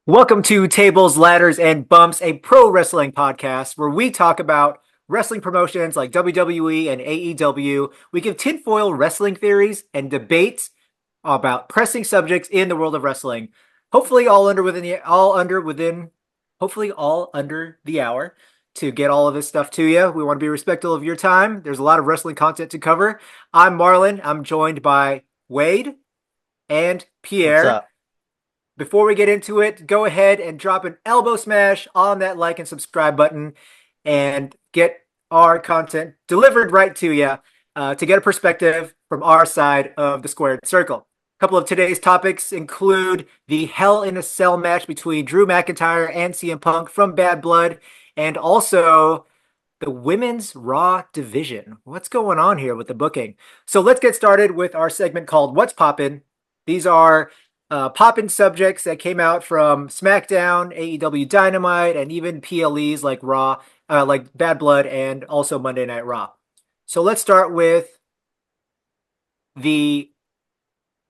Welcome to Tables, Ladders, and Bumps, a pro wrestling podcast where we talk about wrestling promotions like WWE and AEW. We give tinfoil wrestling theories and debates about pressing subjects in the world of wrestling. Hopefully, all under the hour to get all of this stuff to you. We want to be respectful of your time. There's a lot of wrestling content to cover. I'm Marlon. I'm joined by Wade and What's Pierre. up? Before we get into it, go ahead and drop an elbow smash on that like and subscribe button and get our content delivered right to you to get a perspective from our side of the squared circle. A couple of today's topics include the Hell in a Cell match between Drew McIntyre and CM Punk from Bad Blood, and also the women's Raw division. What's going on here with the booking? So let's get started with our segment called What's Poppin'. These are poppin' subjects that came out from SmackDown, AEW Dynamite, and even PLEs like Raw, like Bad Blood, and also Monday Night Raw. So let's start with the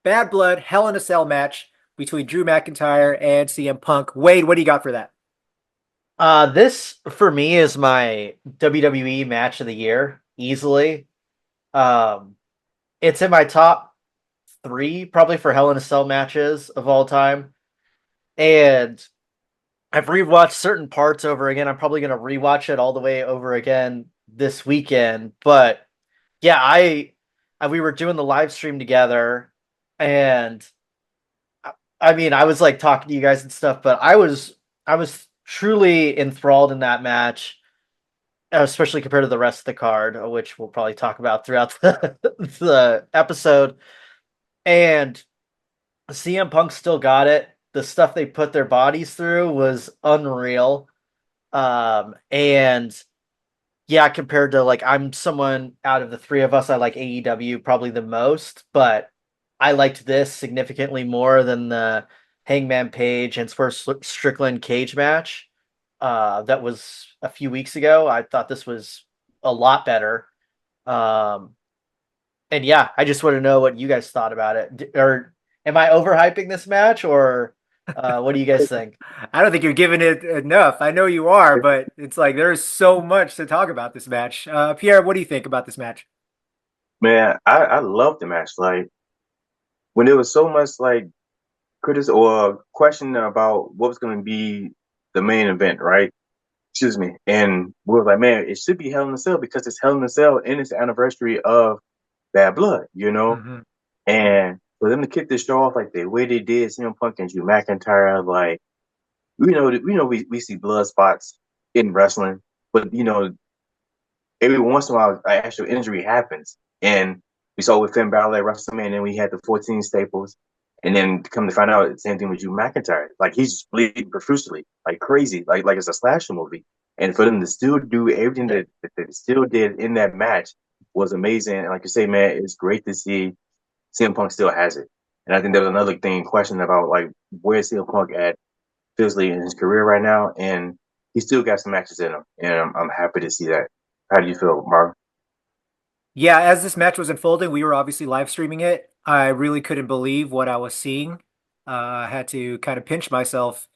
Bad Blood Hell in a Cell match between Drew McIntyre and CM Punk. Wade, what do you got for that? This for me is my WWE match of the year, easily. Um, it's in my top three, probably for Hell in a Cell matches of all time. And I've rewatched certain parts over again. I'm probably gonna rewatch it all the way over again this weekend. But yeah, I we were doing the live stream together, and I mean, I was like talking to you guys and stuff, but I was truly enthralled in that match, especially compared to the rest of the card, which we'll probably talk about throughout the episode. And CM Punk still got it. The stuff they put their bodies through was unreal. And yeah, compared to like I'm someone out of the three of us, I like AEW probably the most, but I liked this significantly more than the Hangman Page and Swerve Strickland cage match. That was a few weeks ago. I thought this was a lot better. Um, and yeah, I just want to know what you guys thought about it. Or am I overhyping this match, or what do you guys think? I don't think you're giving it enough. I know you are, but it's like there's so much to talk about this match. Pierre, what do you think about this match? Man, I love the match. Like when there was so much like criticism or question about what was going to be the main event, right? Excuse me. And we were like, man, it should be Hell in a Cell because it's Hell in a Cell and it's the anniversary of Bad Blood, you know? Mm-hmm. And for them to kick this show off like the way they did, CM Punk and Drew McIntyre, like we see blood spots in wrestling, but every once in a while, an actual injury happens. And we saw with Finn Balor at WrestleMania, and then we had the 14 staples. And then come to find out, the same thing with Drew McIntyre. Like he's just bleeding profusely, like crazy, like it's a slasher movie. And for them to still do everything that they still did in that match was amazing. And like you say, man, it's great to see CM Punk still has it. And I think there was another thing question about like where's CM Punk at physically in his career right now, and he still got some matches in him, and I'm happy to see that. How do you feel, Mark? Yeah, as this match was unfolding, we were obviously live streaming it. I really couldn't believe what I was seeing. I had to kind of pinch myself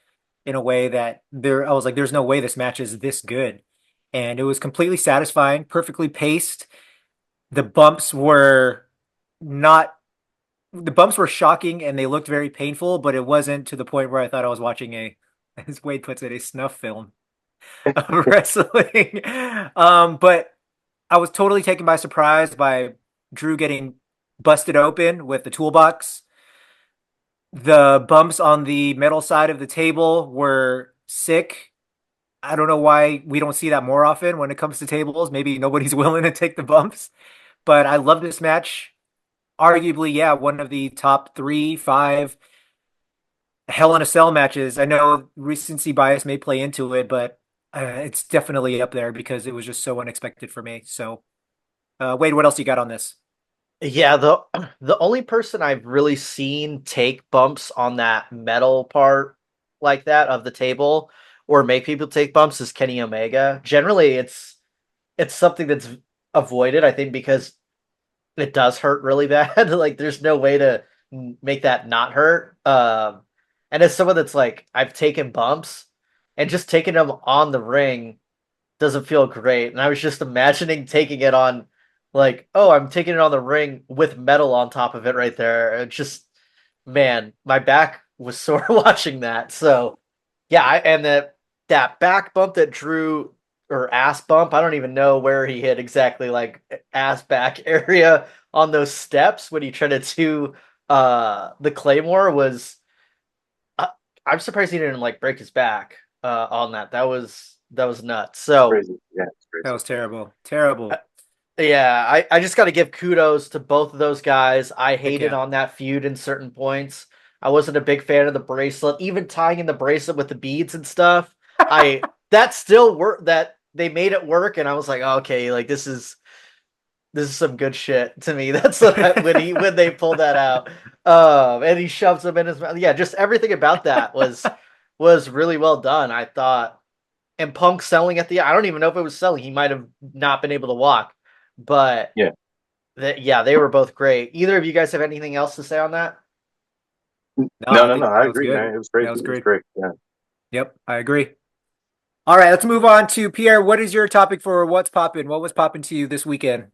in a way that I was like, there's no way this match is this good. And it was completely satisfying, perfectly paced. The bumps were not, the bumps were shocking and they looked very painful, but it wasn't to the point where I thought I was watching as Wade puts it, a snuff film of wrestling. But I was totally taken by surprise by Drew getting busted open with the toolbox. The bumps on the metal side of the table were sick. I don't know why we don't see that more often when it comes to tables. Maybe nobody's willing to take the bumps, but I love this match. Arguably, yeah, one of the top three, five Hell in a Cell matches. I know recency bias may play into it, but it's definitely up there because it was just so unexpected for me. So, Wade, what else you got on this? Yeah, the only person I've really seen take bumps on that metal part like that of the table or make people take bumps is Kenny Omega. Generally, it's something that's avoided, I think, because it does hurt really bad. Like, there's no way to make that not hurt. And as someone that's like, I've taken bumps, and just taking them on the ring doesn't feel great. And I was just imagining taking it on, like, oh, I'm taking it on the ring with metal on top of it right there. It just, man, my back was sore watching that. So, yeah, and that back bump that Drew or ass bump, I don't even know where he hit exactly, like ass back area on those steps when he tried to do the Claymore was. Uh, I'm surprised he didn't like break his back on that. That was nuts. So Crazy. Yeah, it's That crazy. was terrible. uh, Terrible. yeah, I just got to give kudos to both of those guys. I Heck hated yeah. on that feud in certain points. I wasn't a big fan of the bracelet, even tying in the bracelet with the beads and stuff. I that still work that they made it work, and I was like, oh, okay, like this is some good shit to me. That's what when they pulled that out, and he shoves them in his mouth. Yeah, just everything about that was really well done. I thought, and Punk selling at the. I don't even know if it was selling. He might have not been able to walk, but Yeah. yeah, they were both great. Either of you guys have anything else to say on that? No, No, I no, no. think I that was agree, good. man. It was That crazy. was It was great. great. Yeah. Yep, I agree. All right, let's move on to Pierre. What is your topic for what's popping? What was popping to you this weekend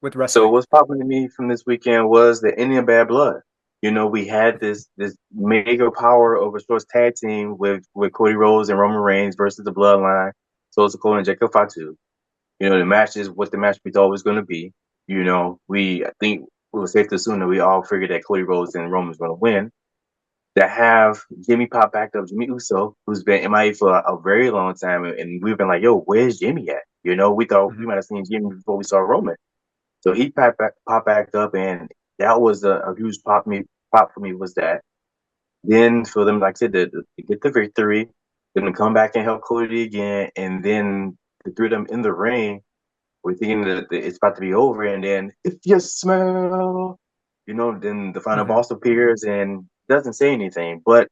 with So wrestling? what's popping to me from this weekend was the Indian Bad Blood. You know, we had this mega power over Shorts tag team with Cody Rhodes and Roman Reigns versus the Bloodline, Solo Sikoa and Jacob Fatu. You know, the match is what the match we thought was going to be. You know, I think it was safe to assume that we all figured that Cody Rhodes and Roman was going to win. To have Jimmy pop back up, Jimmy Uso, who's been MIA for a very long time, and we've been like, yo, where's Jimmy at? You know, we thought we Hmm. might have seen Jimmy before we saw Roman. So he pop back up, and that was a huge pop for me was that. Then for them, like I said, to get the victory, then to come back and help Cody again, and then to throw them in the ring, we're thinking that it's about to be over, and then if you smell, then the final Hmm. boss appears and doesn't say anything, but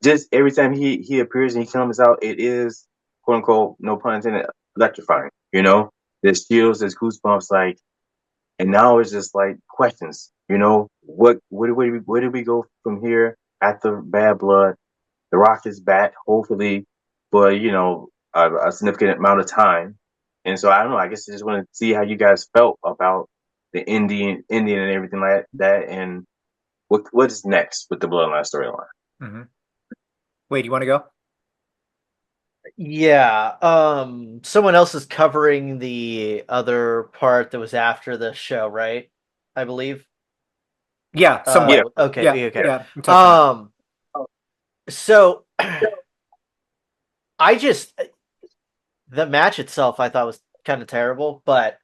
just every time he appears and he comes out, it is quote unquote, no pun intended, electrifying. You know, there's chills, there's goosebumps, like, and now it's just like questions. You know, where do we go from here after Bad Blood? The Rock is back, hopefully, for a significant amount of time. And so I don't know. I guess I just want to see how you guys felt about the Indian and everything like that, and what is next with the Bloodline storyline. Hmm. Wait, you want to go? Yeah. Someone else is covering the other part that was after the show, right? I believe. Yeah, somewhat. Yeah, Okay, Yeah, okay. yeah, I'm touching on it. Um, so I just the match itself I thought was kind of terrible, but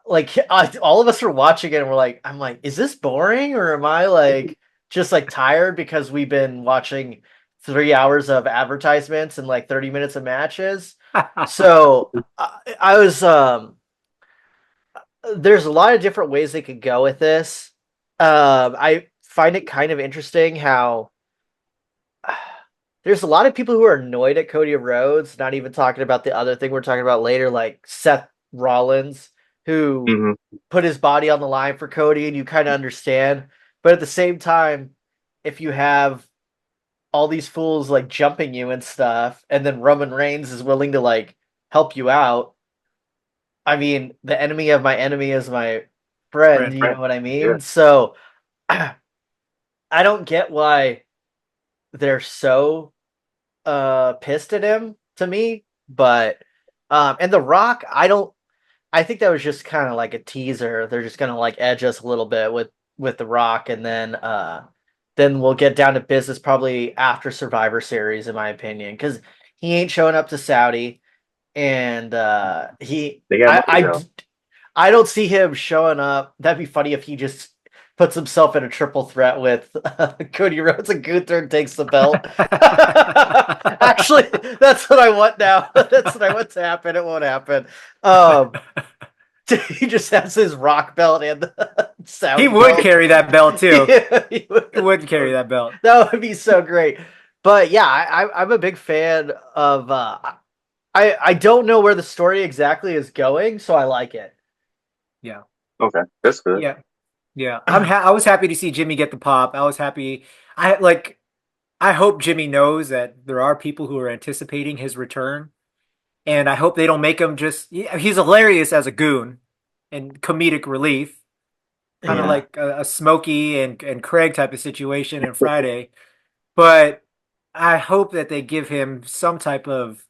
like all of us were watching it and we're like, I'm like, is this boring or am I like just like tired because we've been watching 3 hours of advertisements and like 30 minutes of matches? So I was there's a lot of different ways they could go with this. I find it kind of interesting how there's a lot of people who are annoyed at Cody Rhodes, not even talking about the other thing we're talking about later, like Seth Rollins, who hmm put his body on the line for Cody, and you kind of understand. But at the same time, if you have all these fools like jumping you and stuff, and then Roman Reigns is willing to like help you out, I mean, the enemy of my enemy is my friend, Friend. you know what I yeah, mean? So I don't get why they're so pissed at him to me, but and The Rock, I think that was just kind of like a teaser. They're just gonna like edge us a little bit with The Rock, and then we'll get down to business probably after Survivor Series, in my opinion, because he ain't showing up to Saudi, and he they got money though. I don't see him showing up. That'd be funny if he just puts himself in a triple threat with Cody Rhodes and Gunther and takes the belt. Actually, that's what I want now. That's what I want to happen. It won't happen. Um, he just has his Rock belt and the He Saudi would belt. carry that belt too. Yeah, He would carry that belt. that would be so great. But yeah, I'm a big fan of. I don't know where the story exactly is going, so I like it. Yeah. Okay, that's good. Yeah. Yeah. I was happy to see Jimmy get the pop. I was happy. I like I hope Jimmy knows that there are people who are anticipating his return, and I hope they don't make him just. He's hilarious as a goon and comedic relief, kind of Mhm. Yeah. like a Smokey and Craig type of situation in Friday. But I hope that they give him some type of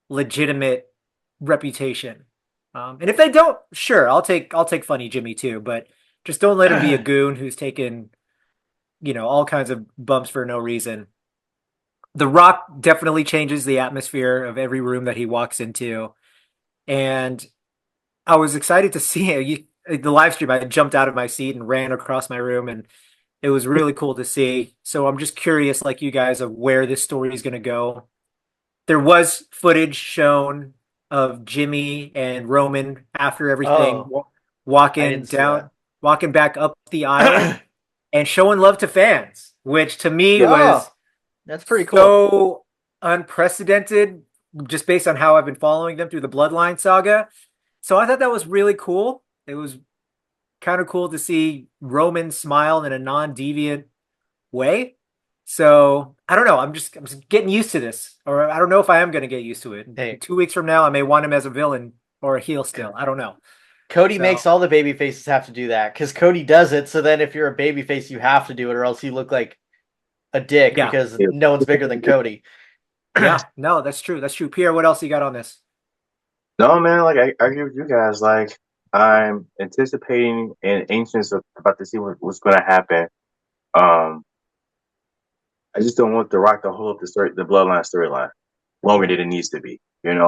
legitimate reputation. And if they don't, sure, I'll take funny Jimmy too, but just don't let him be a goon who's taken, all kinds of bumps for no reason. The Rock definitely changes the atmosphere of every room that he walks into. And I was excited to see it. The live stream. I jumped out of my seat and ran across my room, and it was really cool to see. So I'm just curious, like you guys, of where this story is going to go. There was footage shown of Jimmy and Roman after everything Oh, I walking didn't see down, that. walking back up the aisle and showing love to fans, which to me Oh, was that's pretty cool. so unprecedented just based on how I've been following them through the Bloodline saga. So I thought that was really cool. It was kind of cool to see Roman smile in a non-deviant way. So I don't know. I'm just getting used to this, or I don't know if I am going to get used to it. Hey, 2 weeks from now, I may want him as a villain or a heel still. I don't know. Cody So makes all the baby faces have to do that because Cody does it. So then, if you're a baby face, you have to do it, or else you look like a dick yeah, because Yeah. no one's bigger than Cody. yeah. No, that's true. That's true. Pierre, what else you got on this? No, man, like I agree with you guys. Like I'm anticipating and anxious about to see what's going to happen. Um, I just don't want The Rock to hold up the Bloodline storyline longer than it needs to be, And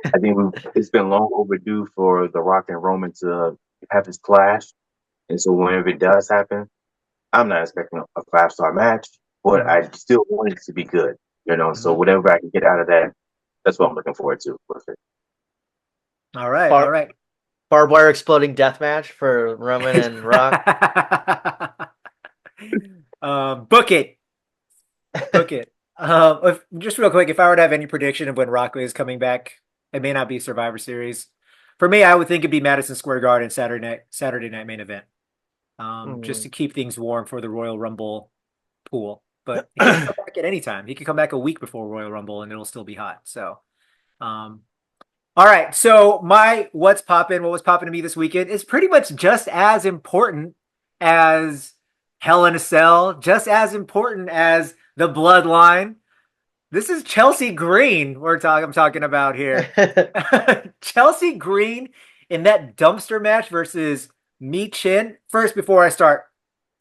I think it's been long overdue for The Rock and Roman to have this clash. And so whenever it does happen, I'm not expecting a 5-star match, but Mhm. I still want it to be good. So Mhm. whatever I can get out of that, that's what I'm looking forward to. Perfect. All right, all Bar- right. barbed wire exploding death match for Roman and Rock. Book it, book it. Just real quick, if I were to have any prediction of when Rock is coming back, it may not be Survivor Series. For me, I would think it'd be Madison Square Garden Saturday night main event. Just Mm. to keep things warm for the Royal Rumble pool. But he can come back at any time. He can come back a week before Royal Rumble and it'll still be hot. So, um, all right. So my what was popping to me this weekend is pretty much just as important as Hell in a Cell, just as important as the Bloodline. This is Chelsea Green I'm talking about here. Chelsea Green in that dumpster match versus Mi Chin. First, before I start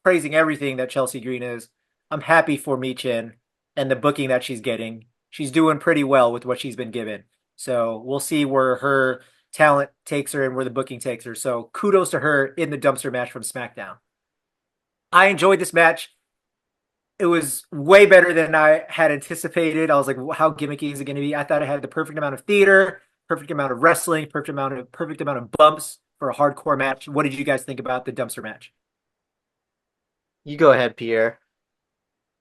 praising everything that Chelsea Green is, I'm happy for Mi Chin and the booking that she's getting. She's doing pretty well with what she's been given. So we'll see where her talent takes her and where the booking takes her. So kudos to her in the dumpster match from SmackDown. I enjoyed this match. It was way better than I had anticipated. I was like, how gimmicky is it going to be? I thought it had the perfect amount of theater, perfect amount of wrestling, perfect amount of bumps for a hardcore match. What did you guys think about the dumpster match? You go ahead, Pierre.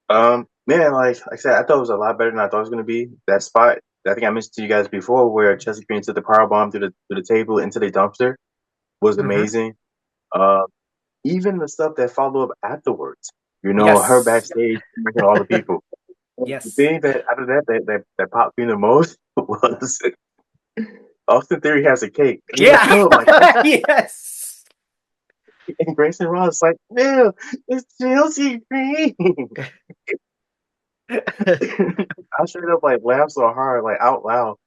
Man, like I said, I thought it was a lot better than I thought it was going to be. That spot, I think I mentioned to you guys before, where Chelsea Green took the power bomb through the table into the dumpster was Mm-hmm. amazing. Uh, Even the stuff that followed up afterwards, her Yes. backstage, making all the people. The Yes. thing that out of that popped me the most was Austin Theory has a cake. He's like, Yeah. oh my god, Yes. and Grayson Ross like, no, it's Chelsea Green. I straight up like laughed so hard, like out loud,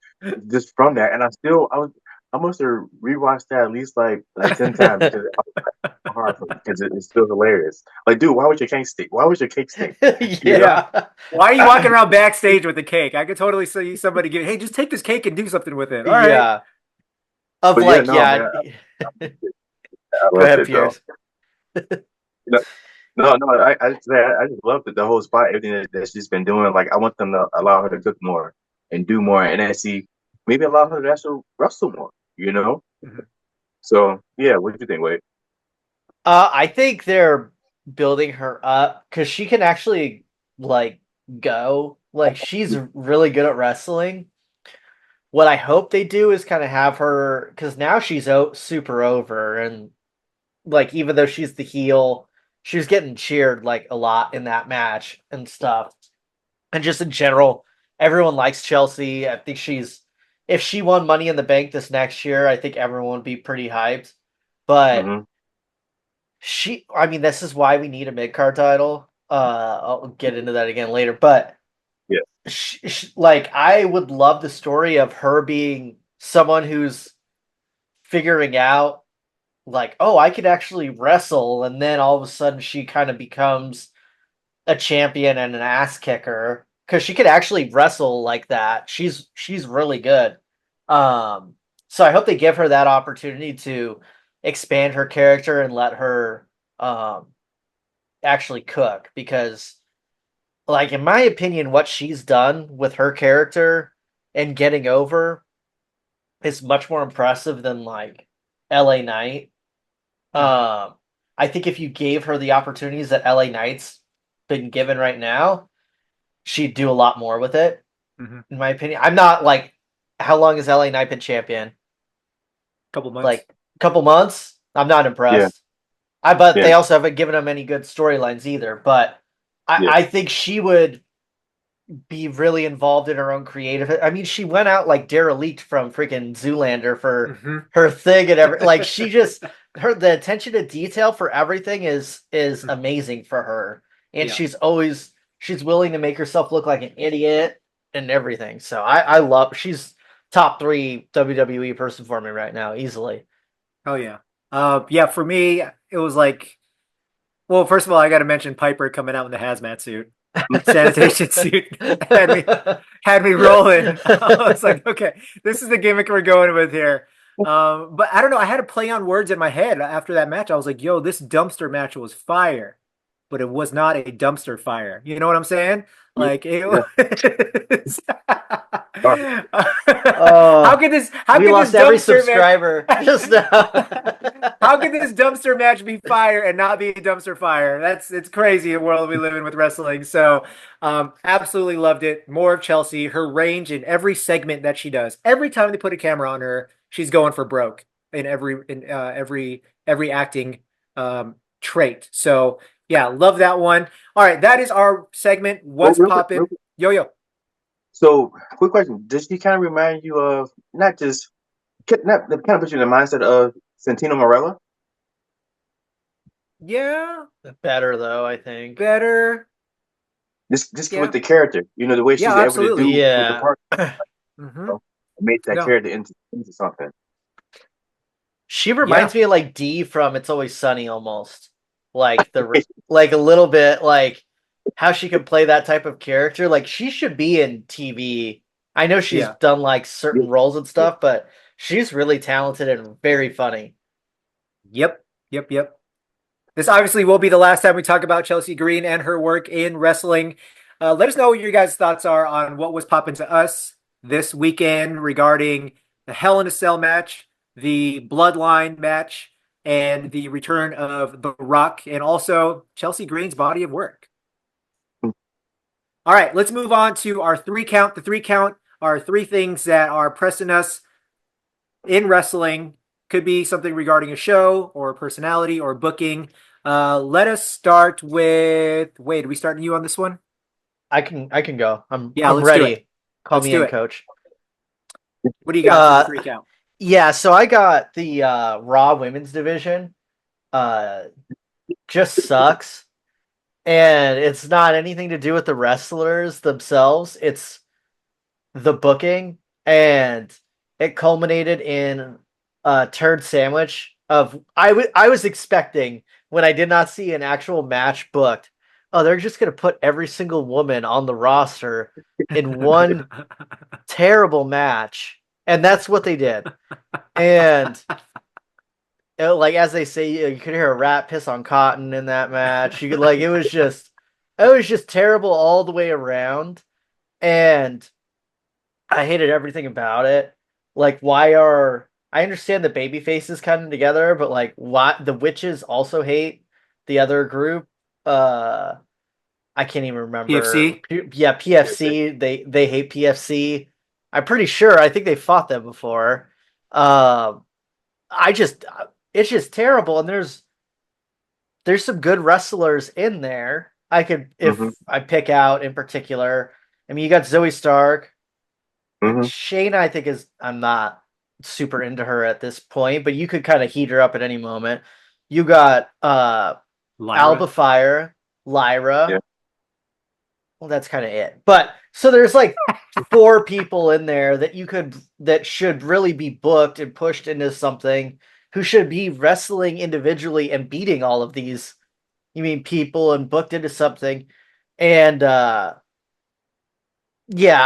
just from that. And I must have rewatched that at least like 10 times because it was so hard for me because it's still hilarious. Like, dude, why was your cake stink? Why was your cake stink? You know? Yeah. Yeah. Why are you walking around backstage with the cake? I could totally see somebody give, hey, just take this cake and do something with it. All right. Yeah. Of But yeah, like, no, yeah. man, I Go loved ahead, it though. Pierce. No, no, I just love the whole spot, everything that she's been doing. Like, I want them to allow her to cook more and do more, and then see maybe allow her to actually wrestle more. You know? Mhm. So yeah, what do you think, Wade? I think they're building her up because she can actually like go. Like she's really good at wrestling. What I hope they do is kind of have her because now she's super over and like even though she's the heel, she was getting cheered like a lot in that match and stuff. And just in general, everyone likes Chelsea. I think if she won Money in the Bank this next year, I think everyone would be pretty hyped. But Hmm. I mean, this is why we need a mid card title. I'll get into that again later. But Yeah. like, I would love the story of her being someone who's figuring out, like, oh, I could actually wrestle, and then all of a sudden she kind of becomes a champion and an ass kicker because she could actually wrestle like that. She's really good. Um, so I hope they give her that opportunity to expand her character and let her um actually cook because, like, in my opinion, what she's done with her character and getting over is much more impressive than like LA Knight. Hmm. um I think if you gave her the opportunities that LA Knight's been given right now, she'd do a lot more with it, Hmm. in my opinion. I'm not like, how long has LA Knight been champion? Couple months. Like a couple months? I'm not Yeah. impressed. But Yeah. they also haven't given him any good storylines either. But Yeah. I think she would be really involved in her own creative. I mean, she went out like derelict from freaking Zoolander for Hmm. her thing and every, like, she just, her, the attention to detail for everything is amazing for her. And Yeah. she's willing to make herself look like an idiot and everything. So I love, she's top 3 WWE person for me right now, easily. Oh yeah. Yeah, for me, it was like, well, first of all, I got to mention Piper coming out in the hazmat suit, sanitation suit, had me had me rolling. I was like, okay, this is the gimmick we're going with here. But I don't know. I had to play on words in my head after that match. I was like, yo, this dumpster match was fire, but it was not a dumpster fire. You know what I'm saying? Yeah. Like it Yeah. was. All How Oh, could how we could this lost every dumpster match subscriber just now. how could this dumpster match be fire and not be a dumpster fire? It's crazy the world we live in with wrestling. So absolutely loved it. More of Chelsea, her range in every segment that she does. Every time they put a camera on her, she's going for broke in every acting trait. So yeah, love that one. All right, that is our segment. Well, What's poppin'? real quick. Yo yo. So, quick question: does she kind of remind you of not just not kind of put you in the mindset of Santino Marella? Yeah, Better though, I think. better. Just with Yeah. the character, the way Yeah, she's able to absolutely. do with the Yeah. part, Hmm. make that No. character into something. She Yeah. reminds me of like Dee from It's Always Sunny almost. Like a little bit like how she can play that type of character. Like, she should be in TV. I know she's Yeah. done like Yeah, certain roles and yeah. stuff, but she's really talented and very funny. Yep. Yep. Yep. This obviously will be the last time we talk about Chelsea Green and her work in wrestling. Let us know what your guys' thoughts are on what was popping to us this weekend regarding the Hell in a Cell match, the Bloodline match, and the return of The Rock, and also Chelsea Green's body of work. All right, let's move on to our 3 count. The 3 count are 3 things that are pressing us in wrestling. Could be something regarding a show or a personality or booking. Let us start with Wade. Are we starting you on this one? I can go. I'm Yeah, I'm let's do it. ready. Call Let's me do in, it. coach. What do you got for the Uh 3 count? yeah, so I got the Raw women's division. Uh just sucks. And it's not anything to do with the wrestlers themselves. It's the booking, and it culminated in a turd sandwich of, I was expecting, when I did not see an actual match booked, oh, they're just gonna put every single woman on the roster in one terrible match, and that's what they did. And like, as they say, you could hear a rat piss on cotton in that match. You could, like, it was just terrible all the way around, and I hated everything about it. Like, why are, I understand the baby faces coming together, but like, why the witches also hate the other group? Uh, I can't even remember. PFC? Yeah, PFC. They hate PFC. I'm pretty sure. I think they fought them before. Um, I just, it's just terrible. And there's some good wrestlers in there. I could, Hmm. if I pick out in particular. I mean, you got Zoe Stark. Hmm. Shayna, I think is I'm not super into her at this point, but you could kind of heat her up at any moment. You got Alba Lyra. Fire, Yeah. Lyra. Well, that's kind of it. But so there's like four people in there that you could that should really be booked and pushed into something who should be wrestling individually and beating all of these you mean people and booked into something. And yeah,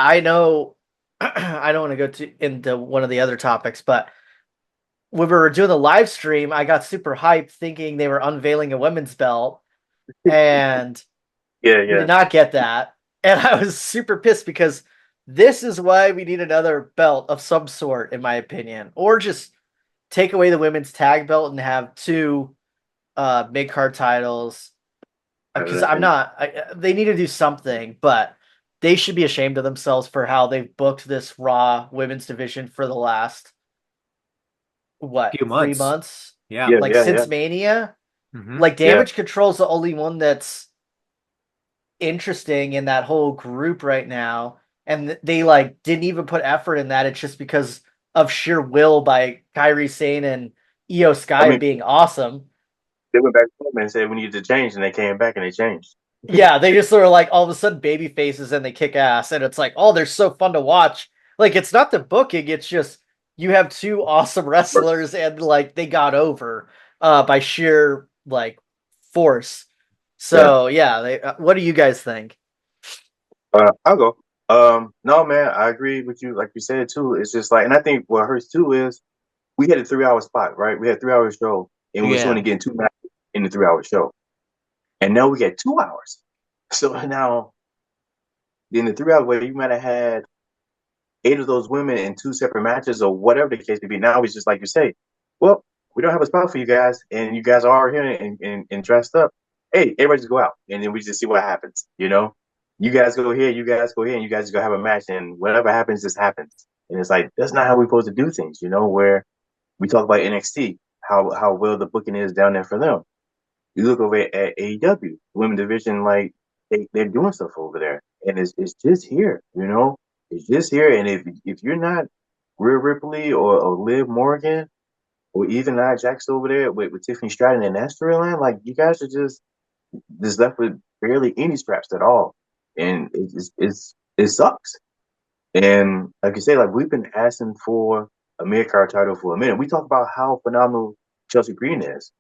I know I don't want to go into one of the other topics, but when we were doing the live stream, I got super hyped thinking they were unveiling a women's belt, and Yeah. we Yeah. did not get that. And I was super pissed because this is why we need another belt of some sort, in my opinion, or just take away the women's tag belt and have two mid card titles. Because I'm And not, they need to do something, but they should be ashamed of themselves for how they've booked this Raw women's division for the last what Few three months. months, Yeah. yeah. like Yeah. Yeah. since Mania. Hmm. Like Yeah. Damage Control's the only one that's interesting in that whole group right now, and they like didn't even put effort in that. It's just because of sheer will by Kyrie Sane and Io I Sky mean, being awesome. they went back home and said we needed to change, and they came back and they changed. Yeah, they just sort of like all of a sudden baby faces and they kick ass, and it's like, oh, they're so fun to watch. Like it's not the booking, it's just you have two awesome wrestlers and like they got over by sheer like force. Yeah. So yeah, what do you guys think? I'll go. No, man, I agree with you. Like you said too, it's just like, and I think what hurts too is we had a 3 hour spot, right? We had a 3 hour show, and we was only Yeah. getting two matches in the 3 hour show, and now we get 2 hours. So now in the 3 hour where you might have had eight of those women in two separate matches or whatever the case may be, now it's just like you say, well, we don't have a spot for you guys, and you guys are here and dressed up. Hey, everybody just go out, and then we just see what happens. You guys go here, you guys go here, and you guys go have a match, and whatever happens, just happens. And it's like that's not how we're supposed to do things, where we talk about NXT, how well the booking is down there for them. You look over at AEW, the women division, like they're doing stuff over there, and it's just here, it's just here. And if you're not Rhea Ripley or Liv Morgan or even Nia Jax over there with Tiffany Stratton in that storyline, like you guys are just left with barely any scraps at all, and it sucks. And like you say, like we've been asking for a mid card title for a minute. We talk about how phenomenal Chelsea Green is,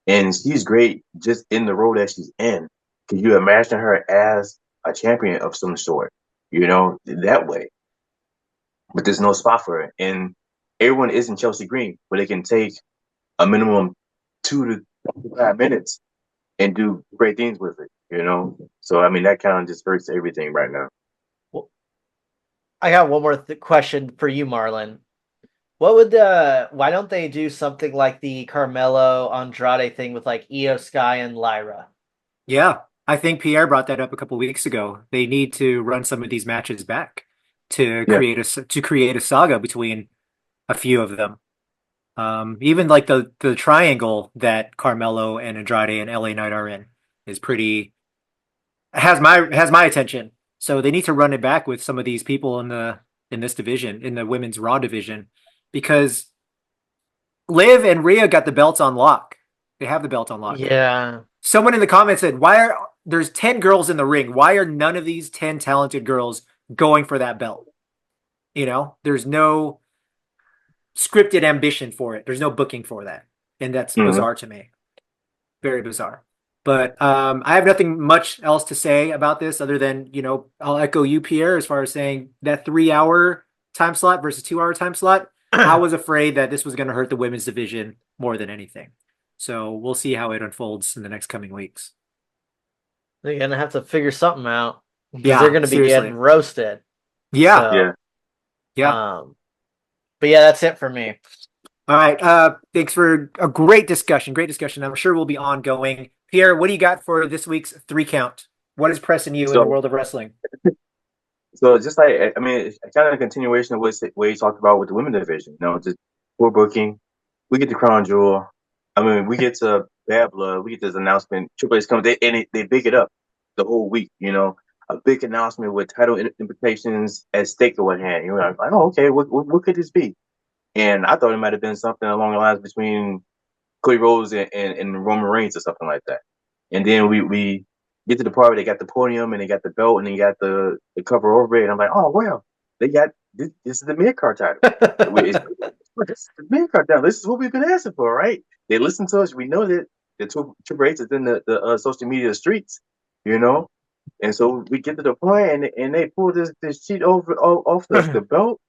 and she's great just in the role that she's in. Could you imagine her as a champion of some sort, that way? But there's no spot for her. And everyone isn't Chelsea Green, but they can take a minimum 2 to 5 minutes and do great things with it. So, I mean, that kind of just hurts everything right now. Well, I got one more question for you, Marlon. Why don't they do something like the Carmelo Andrade thing with like Io Sky and Lyra? Yeah. I think Pierre brought that up a couple weeks ago. They need to run some of these matches back to Yeah. create a saga between a few of them. Even like the triangle that Carmelo and Andrade and LA Knight are in is pretty has my attention. So they need to run it back with some of these people in this division, in the women's Raw division, because Liv and Rhea got the belts on lock. They have the belt on lock. Yeah. Someone in the comments said, "Why are there's 10 girls in the ring? Why are none of these 10 talented girls going for that belt?" There's no scripted ambition for it. There's no booking for that. And that's Hmm. bizarre to me. Very bizarre. But I have nothing much else to say about this other than, I'll echo you, Pierre, as far as saying that 3 hour time slot versus 2 hour time slot. I was afraid that this was going to hurt the women's division more than anything. So we'll see how it unfolds in the next coming weeks. They're gonna have to figure something out because they're Yeah, gonna be getting seriously. roasted. Yeah, Yeah. So, yeah. um, but yeah, that's it for me. All right. Thanks for a great discussion. Great discussion. I'm sure we'll be ongoing. Pierre, what do you got for this week's 3 count? What is pressing you in the So, world of wrestling? so just like, I mean, it's kind of a continuation of what you talked about with the women division, just poor booking. We get the crown jewel. I mean, we get to Bad Blood, we get this announcement. Triple H comes, they big it up the whole week. A big announcement with title implications at stake or what have you. You're like, oh, okay, what could this be? And I thought it might have been something along the lines between Cody Rhodes and Roman Reigns or something like that. And then we get to the part where they got the podium and they got the belt and they got the cover over it. And I'm like, oh well, they got this is the mid card title. This is the mid card title. This is what we've been asking for, right? They listen to us. We know that the Triple H is in the social media streets, you know. And so we get to the point and they pull this sheet off the belt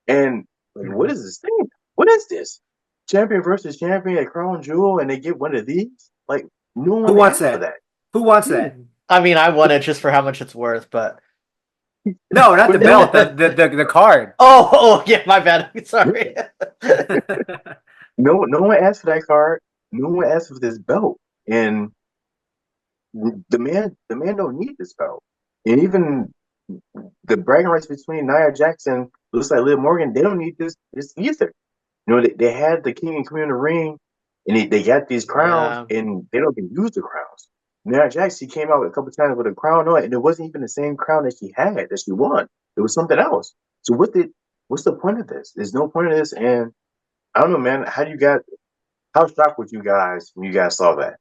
and like, what is this thing? What is this? Champion versus champion at Crown Jewel, and they get one of these? Like, no Who one wants asked for that? that. Who wants that? I mean, I want it just for how much it's worth, but No, not the But no, belt, the card. oh yeah, my bad. Sorry. no one asked for that card. No one asked for this belt, and the man don't need this belt. And even the bragging rights between Nia Jackson, looks like Liv Morgan, they don't need this either. They had the king and queen of the ring, and they got these crowns, Yeah. and they don't even use the crowns. Nia Jax, she came out a couple times with a crown on it, and it wasn't even the same crown that she had, that she won. It was something else. So what's the point of this? There's no point of this, and I don't know, man. How shocked were you guys when you guys saw that?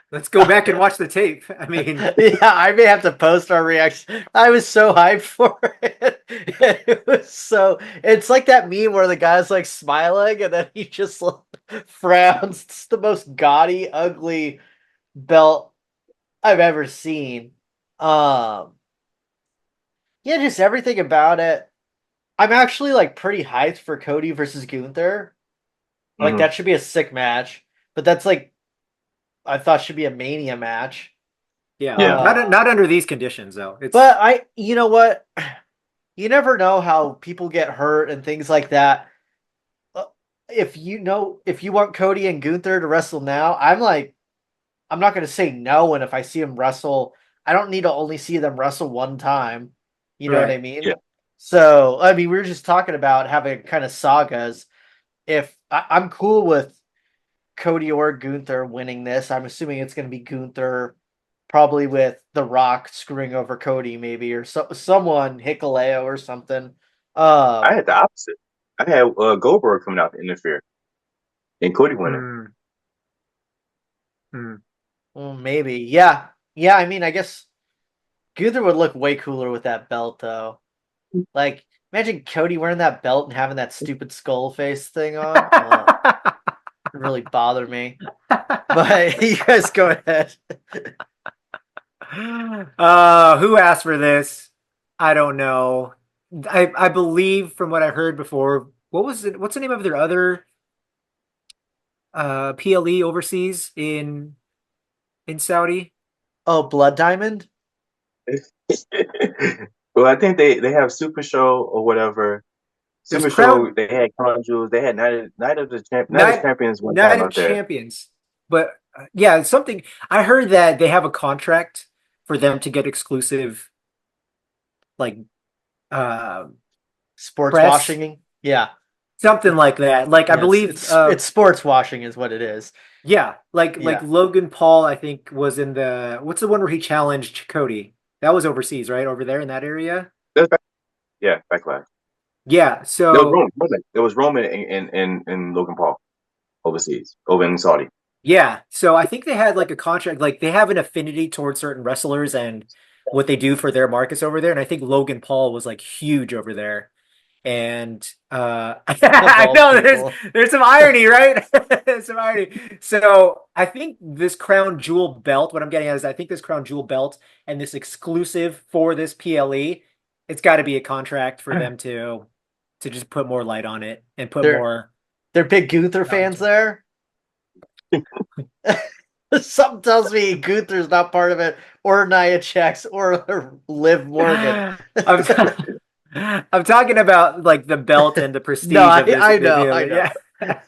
Let's go back and watch the tape. I mean, Yeah, I may have to post our reaction. I was so hyped for it. It's like that meme where the guy's like smiling and then he just like, frowns. It's the most gaudy, ugly belt I've ever seen. Um, yeah, just everything about it. I'm actually like pretty hyped for Cody versus Gunther. Like Mm-hmm. that should be a sick match. But that's like I thought should be a Mania match. yeah, Yeah. not under these conditions though. But you know what? You never know how people get hurt and things like that. Uh, if you want Cody and Gunther to wrestle now, I'm not going to say no. And if I see them wrestle, I don't need to only see them wrestle one time. You know what I Right. mean? Yeah. So, I mean, we were just talking about having kind of sagas. If I'm cool with Cody or Gunther winning this, I'm assuming it's going to be Gunther, probably with The Rock screwing over Cody, maybe, or someone Hikuleo or something. I Um, had the opposite. I had Goldberg coming out to interfere and Cody winning. Mm, mm. well, maybe, yeah, yeah. I mean, I guess Gunther would look way cooler with that belt, though. Like, imagine Cody wearing that belt and having that stupid skull face thing on. Oh, it really bothered me. But you guys go ahead. Who asked for this? I don't know. I believe from what I heard before, what was it? What's the name of their other PLE overseas in Saudi? Oh, Blood Diamond? Well, I think they have Super Show or whatever. There's Super Show. Crown They had Crown Jewels. They had Night of Night Champions one Night time of out there. Champions, but yeah, it's something I heard that they have a contract for them to get exclusive like uh Sports press, washing? Yeah. something like that. Like I Yeah, believe it's sports washing is what it is. yeah, like Yeah. Logan Paul, I think was in the what's the one where he challenged Cody? That was overseas, right? Over there in that area? That's back, yeah, backlash. Yeah, There was so Roman. There was Roman and Logan Paul overseas, over in Saudi. yeah, so I think they had like a contract, like they have an affinity towards certain wrestlers and what they do for their markets over there. And I think Logan Paul was like huge over there. And Of I all know people. there's some irony, right? There's some irony. So I think this crown jewel belt, what I'm getting at is I think this crown jewel belt and this exclusive for this PLE, it's got to be a contract for them to just put more light on it and put They're more they're big Gunther fans there. Something tells me Gunther's not part of it, or Nia Jax, or Liv Morgan. I'm, I'm talking about like the belt and the No, prestige of this I know, I PLE. know. Yeah.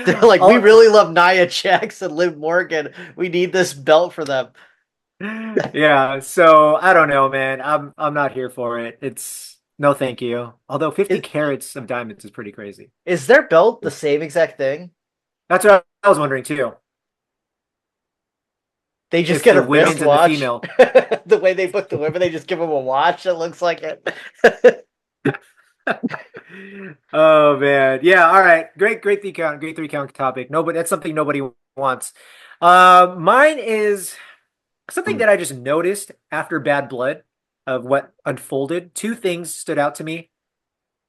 They're like, we All- really love Nia Jax and Liv Morgan. We need this belt for them. yeah, so I don't know, man. I'm not here for it. It's No, thank you. Although 50 Is carats of diamonds is pretty crazy. is their belt the same exact thing? That's what I was wondering too. They just If get the a women's and the wristwatch. female. The way they book the women, they just give them a watch that looks like it. Oh man. Yeah, all right. Great 3 count, great 3 count topic. No, but that's something nobody wants. Mine is something Mm. that I just noticed after Bad Blood of what unfolded. Two things stood out to me.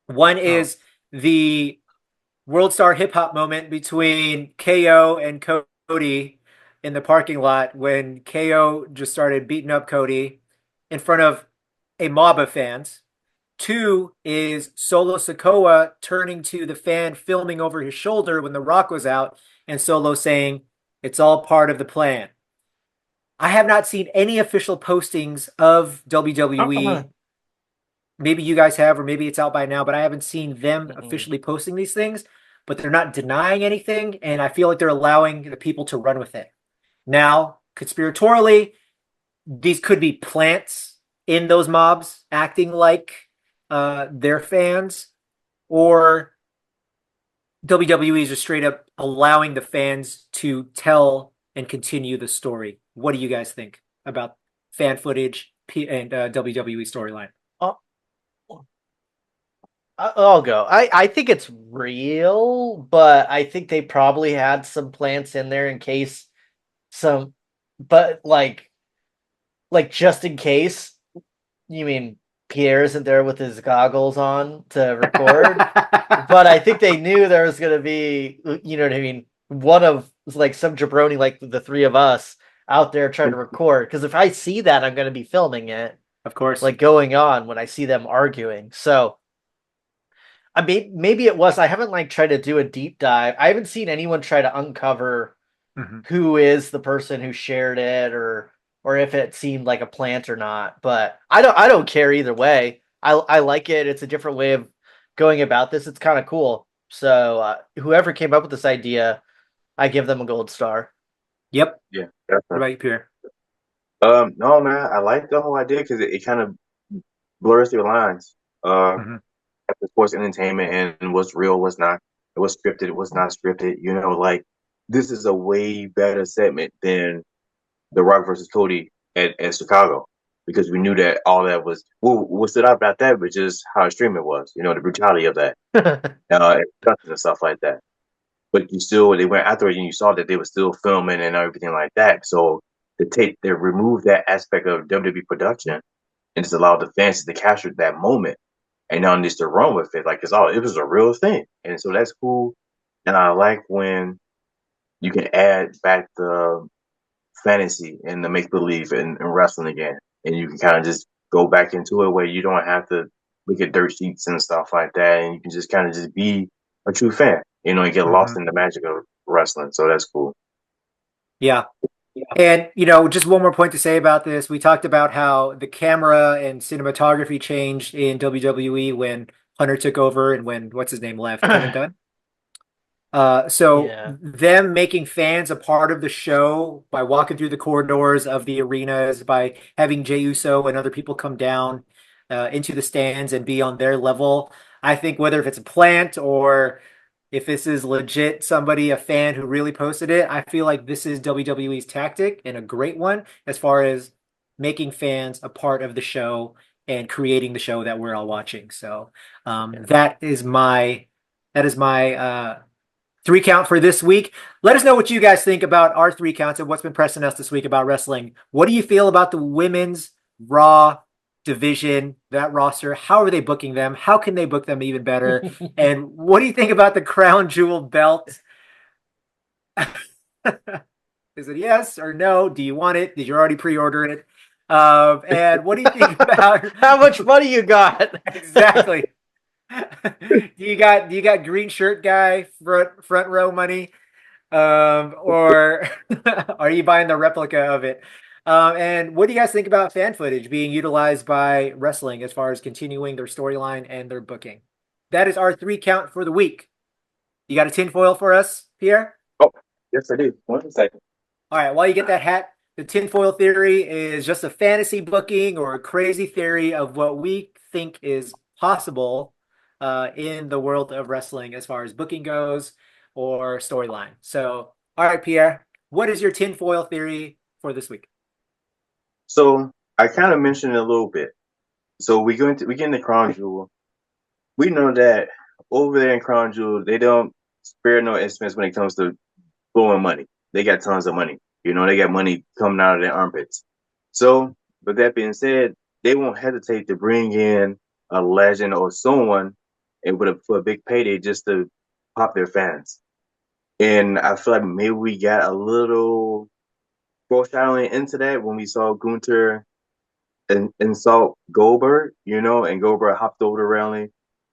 One Oh. is the World Star hip hop moment between KO and Cody in the parking lot when KO just started beating up Cody in front of a mob of fans. Two is Solo Sikoa turning to the fan filming over his shoulder when The Rock was out and Solo saying, "It's all part of the plan." I have not seen any official postings of WWE. Maybe you guys have, or maybe it's out by now, but I haven't seen them Mm-mm. officially posting these things. But they're not denying anything, and I feel like they're allowing the people to run with it. Now, conspiratorially, these could be plants in those mobs acting like their fans, or WWE is just straight up allowing the fans to tell and continue the story. What do you guys think about fan footage and WWE storyline? Oh, I'll go. I think it's real, but I think they probably had some plants in there in case some, but like just in case. You mean Pierre isn't there with his goggles on to record? But I think they knew there was gonna be, you know what I mean, one of like some jabroni like the three of us out there trying to record. Because if I see that, I'm gonna be filming it, Of course. like going on when I see them arguing. So I mean, maybe it was. I haven't like tried to do a deep dive. I haven't seen anyone try to uncover Mhm. who is the person who shared it or if it seemed like a plant or not. But I don't care either way. I like it. It's a different way of going about this. It's kind of cool. So whoever came up with this idea, I give them a gold star. Yep. Yeah, What definitely. about you, Pierre? No, man, I like the whole idea because it kind of blurs the lines. Mhm. After sports entertainment and what's real, what's not, what's scripted, what's not scripted. Like this is a way better segment than The Rock versus Cody at Chicago because we knew that all that was what stood out about that was just how extreme it was. The brutality of that, and stuff like that. But you still they went after it and you saw that they were still filming and everything like that. So they removed that aspect of WWE production and just allowed the fans to capture that moment and now just to run with it. Like it was a real thing. And so that's cool. And I like when you can add back the fantasy and the make believe in wrestling again. And you can kind of just go back into it where you don't have to look at dirt sheets and stuff like that. And you can just kind of just be a true fan, and get lost Mhm. in the magic of wrestling. So that's cool. Yeah. And, just one more point to say about this. We talked about how the camera and cinematography changed in WWE when Hunter took over and when, what's his name, left? Kevin Dunn? So Yeah. them making fans a part of the show by walking through the corridors of the arenas, by having Jey Uso and other people come down into the stands and be on their level. I think whether if it's a plant or if this is legit somebody, a fan who really posted it, I feel like this is WWE's tactic and a great one as far as making fans a part of the show and creating the show that we're all watching. So Yeah. that is my 3 count for this week. Let us know what you guys think about our 3 counts and what's been pressing us this week about wrestling. What do you feel about the women's Raw division, that roster? How are they booking them? How can they book them even better? And what do you think about the crown jewel belt? Is it yes or no? Do you want it? Did you already pre-order it? And what do you think about How much money you got? exactly? Do you got green shirt guy front row money? Or are you buying the replica of it? And what do you guys think about fan footage being utilized by wrestling as far as continuing their storyline and their booking? That is our 3 count for the week. You got a tinfoil for us, Pierre? Oh, yes, I do. 1 second. All right, while you get that hat, the tinfoil theory is just a fantasy booking or a crazy theory of what we think is possible in the world of wrestling as far as booking goes or storyline. So, all right, Pierre, what is your tinfoil theory for this week? So I kind of mentioned it a little bit. So we get into Crown Jewel. We know that over there in Crown Jewel, they don't spare no expense when it comes to blowing money. They got tons of money. You know, they got money coming out of their armpits. So, with that being said, they won't hesitate to bring in a legend or someone and for a big payday just to pop their fans. And I feel like maybe we got a little foreshadowing into that when we saw Gunther insult Goldberg, you know, and Goldberg hopped over the railing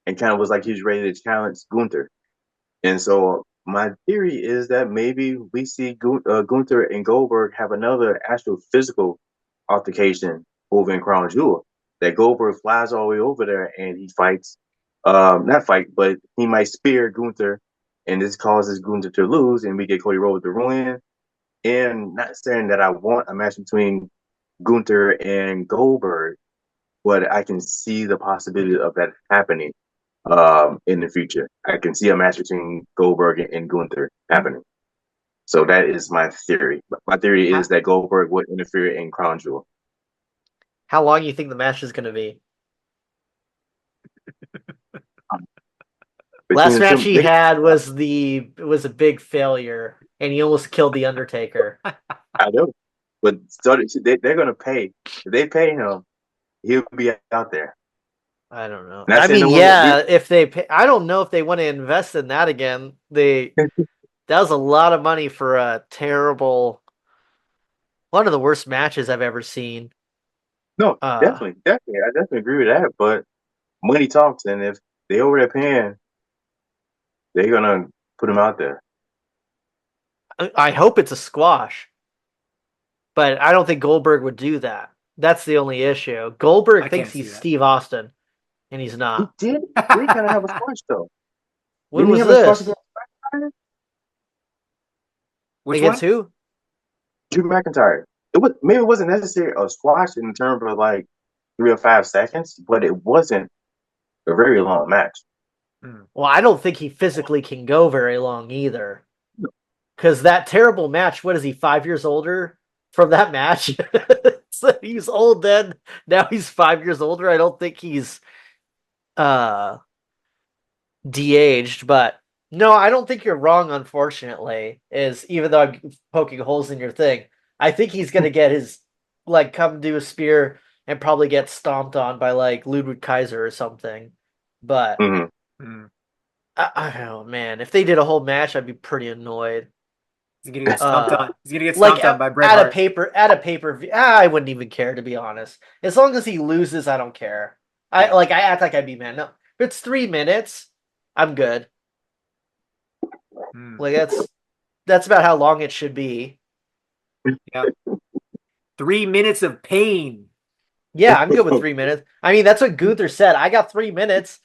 and kind of was like he was ready to challenge Gunther. And so my theory is that maybe we see Gunther and Goldberg have another actual physical altercation over in Crown Jewel. That Goldberg flies all the way over there and he fights, not fight, but he might spear Gunther, and this causes Gunther to lose, and we get Cody Rhodes to ruin. And not saying that I want a match between Gunther and Goldberg, but I can see the possibility of that happening in the future. I can see a match between Goldberg and Gunther happening. So that is my theory. My theory is that Goldberg would interfere in Crown Jewel. How long do you think the match is going to be? Between Last the match two, he had was a big failure, and he almost killed the Undertaker. I know, but so they're going to pay. If they pay him, he'll be out there. I don't know. Not I saying mean, no one. yeah, if they pay, I don't know if they want to invest in that again. That was a lot of money for a terrible, one of the worst matches I've ever seen. No, Uh, definitely. I definitely agree with that. But money talks, and if they over there paying, they're gonna put him out there. I hope it's a squash, but I don't think Goldberg would do that. That's the only issue. I Goldberg thinks can't see he's that. Steve Austin, and he's He not. did. Did he kind of have a squash though? When Didn't he was have a squash this? against McIntyre? Which Against one? who? Drew McIntyre? It was maybe it wasn't necessary a squash in terms of like 3 or 5 seconds, but it wasn't a very long match. Hmm. Well, I don't think he physically can go very long either. Because that terrible match, what is he, 5 years older from that match? So he's old then. Now he's 5 years older. I don't think he's uh de-aged, but no, I don't think you're wrong, unfortunately, is even though I'm poking holes in your thing. I think he's gonna get his like come do a spear and probably get stomped on by like Ludwig Kaiser or something. But Mm-hmm. Hmm. I don't know, man. If they did a whole match, I'd be pretty annoyed. He's gonna get stomped Uh on. He's gonna get like stomped on by Bret at a Hart. paper view, I wouldn't even care to be honest. As long as he loses, I don't care. Yeah. I act like I'd be mad. No, if it's 3 minutes, I'm good. Hmm. Like that's about how long it should be. Yeah. 3 minutes of pain. Yeah, I'm good with 3 minutes. I mean, that's what Gunther said. I got 3 minutes.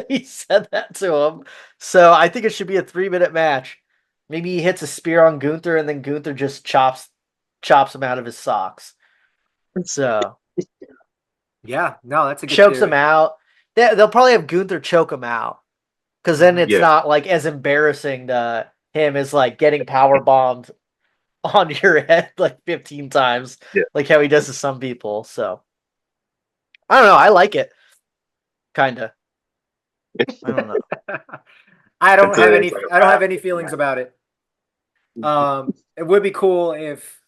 He said that to him. So I think it should be a 3 minute match. Maybe he hits a spear on Gunther and then Gunther just chops him out of his socks. So Yeah. No, that's a good chokes him theory. out. They'll probably have Gunther choke him out. Because then Hmm. it's Yeah. not like as embarrassing to him as like getting power bombed on your head like 15 times, Yeah. like how he does to some people. So I don't know. I like it. Kinda. I don't know. I don't Until have it's any. like a I don't have any 5 minute feelings about it. It would be cool if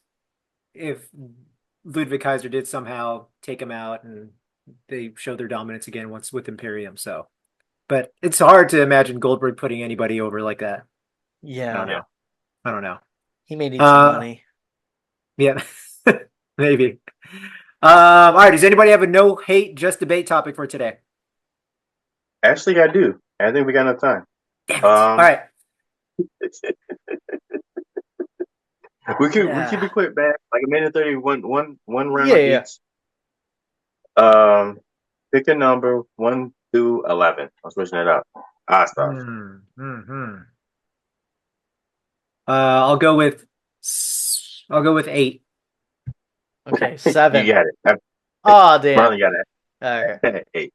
Ludwig Kaiser did somehow take him out and they show their dominance again once with Imperium. So, but it's hard to imagine Goldberg putting anybody over like that. I don't Yeah. know. I don't know. He may need some Uh, money. yeah, maybe. All right. Does anybody have a no hate, just debate topic for today? Actually, I do. I think we got enough time. Damn it. All Um, right. we keep it quick, man. Like a minute 30, one Yeah, round yeah. each. Pick a number 1 through 11. I'm switching it up. I start. Hmm. I'll go with I'll go with 8. Okay, You 7. got it. Oh, damn. Marlon got Okay. it. 8.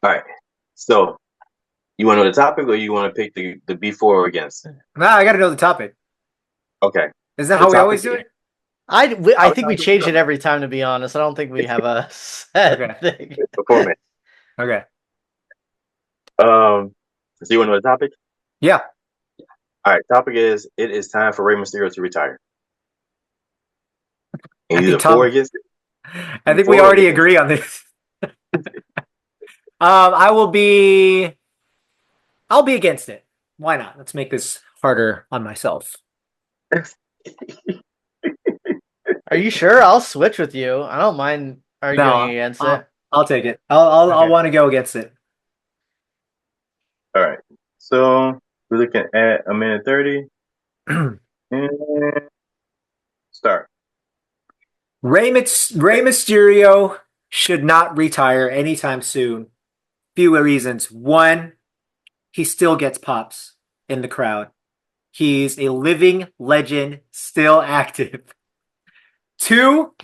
All right. So you want to know the topic, or you want to pick the before or against? Nah, I got to know the topic. Okay. Is that The how we topic always do is. it? I think we No, change it every time, to be honest. I don't think we have a set Okay. thing. performance. Okay. So you want to know the topic? Yeah. All right. Topic is: it is time for Rey Mysterio to retire. And I think either for or Tom. against I it. think we For or already against agree on this. I will be. I'll be against it. Why not? Let's make this harder on myself. it. Are you sure? I'll switch with you. I don't mind arguing No, against it. I'll take it. I'll Okay. want to go against it. All right. So we're looking at a minute 30 and start. Rey Mysterio should not retire anytime soon. Few reasons. One, he still gets pops in the crowd. He's a living legend, still active. Two,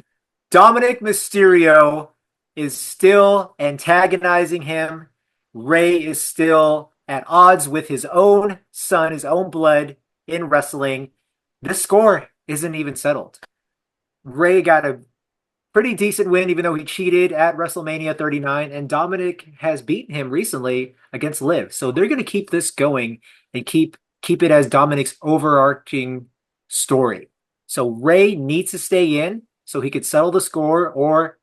Dominic Mysterio is still antagonizing him. Rey is still at odds with his own son, his own blood in wrestling. This score isn't even settled. Rey got a pretty decent win, even though he cheated at WrestleMania 39, and Dominic has beaten him recently against Liv. So they're going to keep this going and keep it as Dominic's overarching story. So Rey needs to stay in so he could settle the score or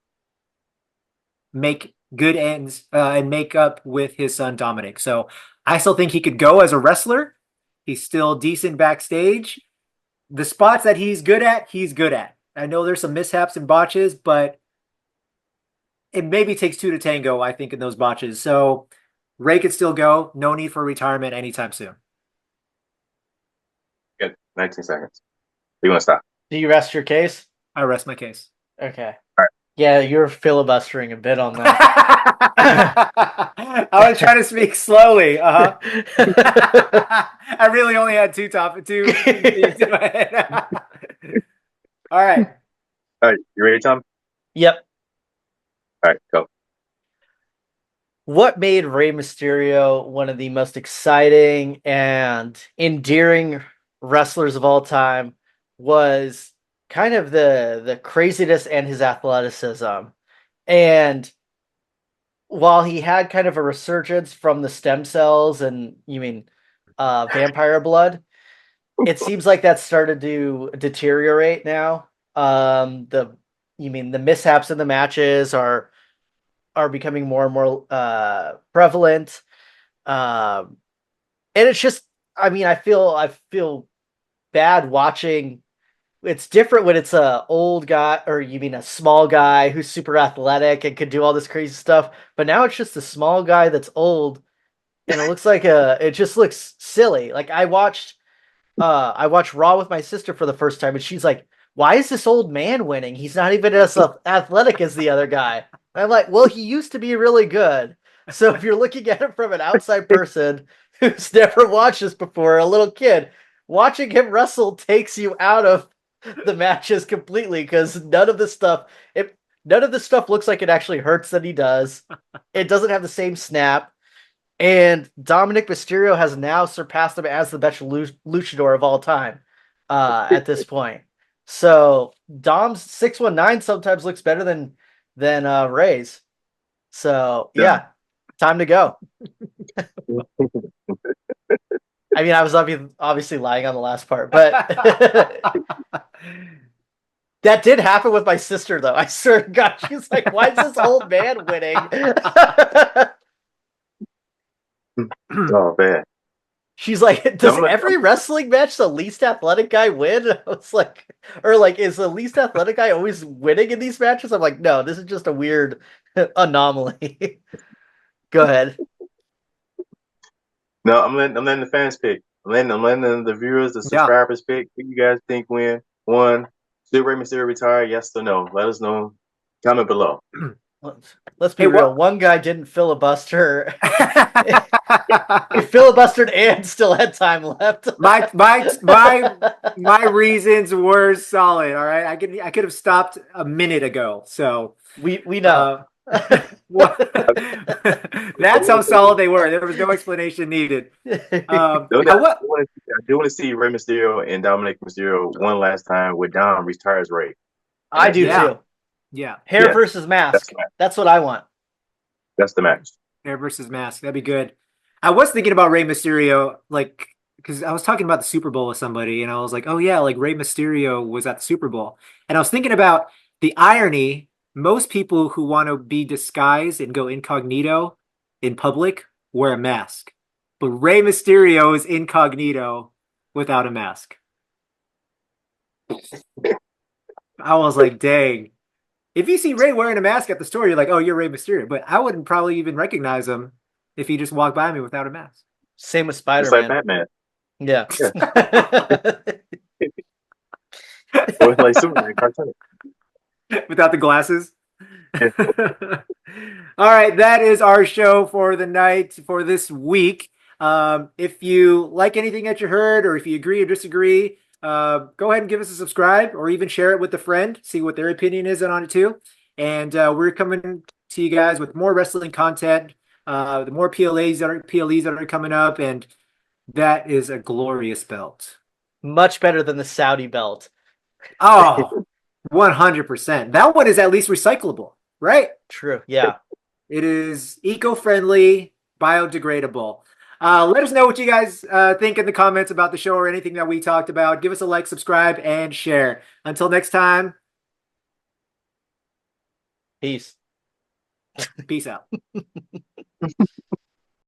make good ends and make up with his son Dominic. So I still think he could go as a wrestler. He's still decent backstage. The spots that he's good at, he's good at. I know there's some mishaps and botches, but it maybe takes two to tango, I think, in those botches. So Ray could still go. No need for retirement anytime soon. Good. 19 seconds. You want to stop? Do you rest your case? I rest my case. Okay. All Yeah, you're filibustering a bit on that. I was trying to speak slowly. I really only had two things in my head. All right. All right. You ready, Tom? Yep. All right. Go. What made Rey Mysterio one of the most exciting and endearing wrestlers of all time was kind of the craziness and his athleticism. And while he had kind of a resurgence from the stem cells and vampire blood, it seems like that started to deteriorate now. The mishaps in the matches are becoming more and more prevalent. And it's just, I feel bad watching. It's different when it's a old guy, or you mean a small guy who's super athletic and could do all this crazy stuff. But now it's just a small guy that's old, and it just looks silly. Like I watched Raw with my sister for the first time, and she's like, "Why is this old man winning? He's not even as athletic as the other guy." And I'm like, "Well, he used to be really good." So if you're looking at it from an outside person who's never watched this before, a little kid, watching him wrestle takes you out of the matches completely because none of this stuff looks like it actually hurts that he does. It doesn't have the same snap. And Dominic Mysterio has now surpassed him as the best luchador of all time at this point. So Dom's 619 sometimes looks better than Ray's. So yeah, time to go. I mean, I was obviously lying on the last part, but that did happen with my sister, though. I swear to God, she's like, "Why is this old man winning?" Oh, man. She's like, No, "Does every wrestling match the least athletic guy win?" I was like, is the least athletic guy always winning in these matches? I'm like, no, this is just a weird anomaly. Go ahead. no, I'm letting the fans pick. I'm letting the viewers, the Yeah. subscribers pick. Who you guys think win? One, should Rey Mysterio retire? Yes or no? Let us know. Comment below. Let's be Hey, real. what? One guy didn't filibuster. He filibustered and still had time left. My reasons were solid. All right, I could have stopped a minute ago. So we know. What? That's how solid they were. There was no explanation needed. Though I that, what? I do want to see Rey Mysterio and Dominic Mysterio one last time with Dom retires Rey, and I that's do it. Yeah, too. yeah. Hair Yeah, versus that's mask. the match. That's what I want. That's the match. Hair versus mask. That'd be good. I was thinking about Rey Mysterio, like, because I was talking about the Super Bowl with somebody, and I was like, oh yeah, like Rey Mysterio was at the Super Bowl, and I was thinking about the irony. Most people who want to be disguised and go incognito in public wear a mask, but Rey Mysterio is incognito without a mask. I was like, dang. If you see Ray wearing a mask at the store, you're like, oh, you're Rey Mysterio. But I wouldn't probably even recognize him if he just walked by me without a mask. Same with Just like Spider-Man. Batman. Yeah. Yeah, or like Superman cartoon. Without the glasses. Yeah. All right, that is our show for the night for this week. If you like anything that you heard, or if you agree or disagree, go ahead and give us a subscribe, or even share it with a friend. See what their opinion is on it too. And we're coming to you guys with more wrestling content. The more PLEs that are coming up, and that is a glorious belt. Much better than the Saudi belt. Oh, 100%. That one is at least recyclable, right? True. Yeah. It is eco-friendly, biodegradable. Let us know what you guys think in the comments about the show or anything that we talked about. Give us a like, subscribe, and share. Until next time, Peace. peace out.